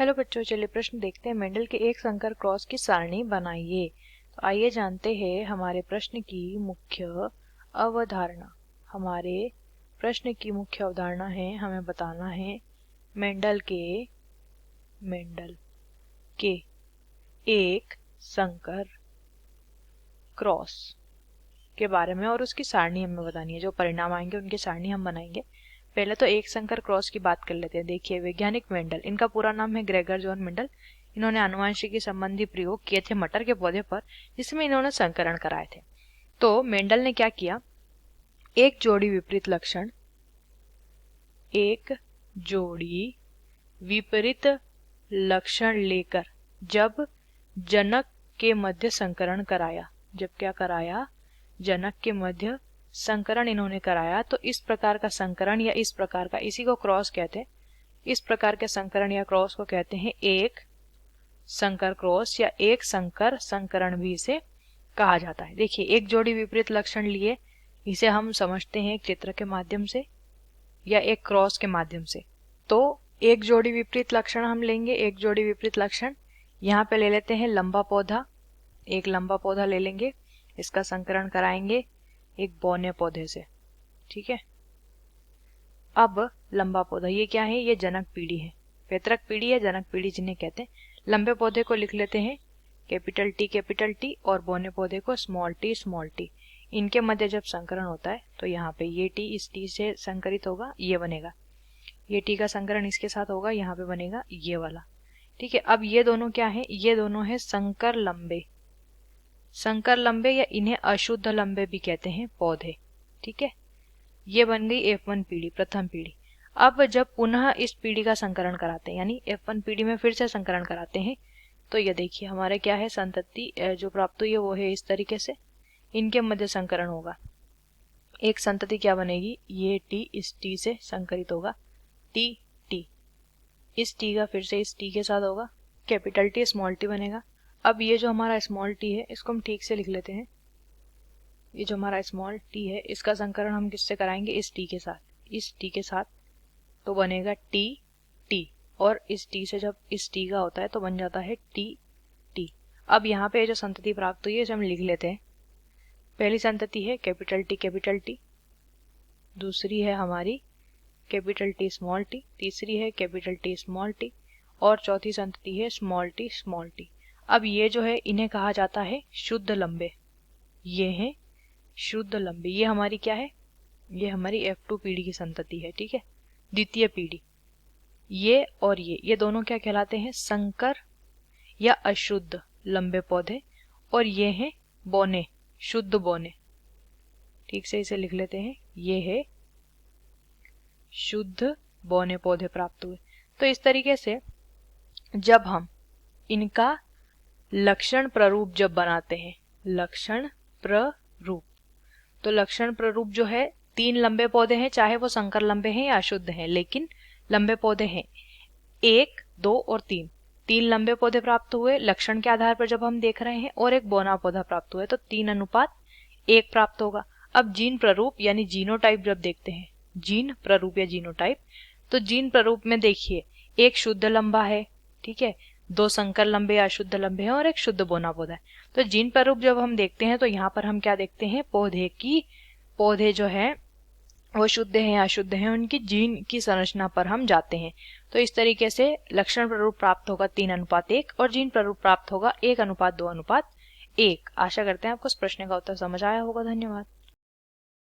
Hello बच्चों, चलिए प्रश्न देखते हैं। मेंडल के एक संकर क्रॉस की सारणी बनाइए। तो आइए जानते हैं हमारे प्रश्न की मुख्य अवधारणा। हमारे प्रश्न की मुख्य अवधारणा है, हमें बताना है मेंडल के एक संकर क्रॉस के बारे में और उसकी सारणी हमें बतानी है। जो परिणाम आएंगे उनकी सारणी हम बनाएंगे। पहले तो एक संकर क्रॉस की बात कर लेते हैं। देखिए, वैज्ञानिक मेंडल, इनका पूरा नाम है ग्रेगर जॉन मेंडल। इन्होंने आनुवंशिकी संबंधी प्रयोग किए थे मटर के पौधे पर, जिसमें इन्होंने संकरण कराए थे। तो मेंडल ने क्या किया, एक जोड़ी विपरीत लक्षण लेकर जब जनक के मध्य संकरण कराया, जब क्या कराया, जनक के मध्य संकरण इन्होंने कराया, तो इस प्रकार का संकरण या इस प्रकार का, इसी को क्रॉस कहते हैं। इस प्रकार के संकरण या क्रॉस को कहते हैं एक संकर क्रॉस या एक संकर संकरण भी इसे कहा जाता है। देखिए, एक जोड़ी विपरीत लक्षण लिए, इसे हम समझते हैं एक चित्र के माध्यम से या एक क्रॉस के माध्यम से। तो एक जोड़ी विपरीत लक्षण हम लेंगे। एक जोड़ी विपरीत लक्षण यहाँ पे ले लेते हैं लंबा पौधा। एक लंबा पौधा ले लेंगे, इसका संकरण कराएंगे एक बौने पौधे से। ठीक है, अब लंबा पौधा, ये क्या है, ये जनक पीढ़ी है, पैतृक पीढ़ी है, जनक पीढ़ी जिन्हें कहते हैं। लंबे पौधे को लिख लेते हैं कैपिटल टी और बौने पौधे को स्मॉल टी। इनके मध्य जब संकरण होता है तो यहाँ पे ये टी इस टी से संकरित होगा, ये बनेगा। ये टी का संकरण इसके साथ होगा, यहाँ पे बनेगा ये वाला। ठीक है, अब ये दोनों क्या है, ये दोनों है संकर लंबे या इन्हें अशुद्ध लंबे भी कहते हैं पौधे। ठीक है, ये बन गई F1 पीढ़ी, प्रथम पीढ़ी। अब जब पुनः इस पीढ़ी का संकरण कराते हैं, यानी F1 पीढ़ी में फिर से संकरण कराते हैं, तो ये देखिए हमारे क्या है, संतति जो प्राप्त हुई है वो है इस तरीके से। इनके मध्य संकरण होगा, एक संतति क्या बनेगी, ये टी इस टी से संकरित होगा, टी इस टी का फिर से इस टी के साथ होगा, कैपिटल टी स्मॉल टी बनेगा। अब ये जो हमारा स्मॉल टी है, इसको हम ठीक से लिख लेते हैं। ये जो हमारा स्मॉल टी है, इसका संकरण हम किससे कराएंगे, इस टी के साथ, तो बनेगा टी और इस टी से जब इस टी का होता है तो बन जाता है टी। अब यहाँ पे जो संतति प्राप्त हुई है इसे हम लिख लेते हैं। पहली संतति है कैपिटल टी, दूसरी है हमारी कैपिटल टी स्मॉल टी, तीसरी है कैपिटल टी स्मॉल टी और चौथी संतति है स्मॉल टी। अब ये जो है इन्हें कहा जाता है शुद्ध लंबे। ये है शुद्ध लंबे। ये हमारी क्या है, ये हमारी F2 पीढ़ी की संतति है। ठीक है, द्वितीय पीढ़ी। ये और ये दोनों क्या कहलाते हैं, संकर या अशुद्ध लंबे पौधे, और ये हैं बौने, शुद्ध बौने। ठीक से इसे लिख लेते हैं, ये है शुद्ध बौने पौधे प्राप्त हुए। तो इस तरीके से जब हम इनका लक्षण प्ररूप जब बनाते हैं, लक्षण प्ररूप, तो लक्षण प्ररूप जो है, 3 लंबे पौधे हैं, चाहे वो संकर लंबे हैं या अशुद्ध हैं, लेकिन लंबे पौधे हैं 1, 2 और 3। 3 लंबे पौधे प्राप्त हुए लक्षण के आधार पर जब हम देख रहे हैं, और एक बौना पौधा प्राप्त हुआ है, तो 3:1 प्राप्त होगा। अब जीन प्ररूप यानी जीनोटाइप जब देखते हैं, जीन प्ररूप या जीनोटाइप, तो जीन प्ररूप में देखिए एक शुद्ध लंबा है, ठीक है, 2 संकर लंबे या अशुद्ध लंबे हैं और एक शुद्ध बौना पौधा है। तो जीन प्ररूप जब हम देखते हैं तो यहाँ पर हम क्या देखते हैं, पौधे जो है वो शुद्ध हैं या अशुद्ध हैं, उनकी जीन की संरचना पर हम जाते हैं। तो इस तरीके से लक्षण प्ररूप प्राप्त होगा 3:1 और जीन प्ररूप प्राप्त होगा 1:2:1। आशा करते हैं आपको इस प्रश्न का उत्तर समझ आया होगा। धन्यवाद।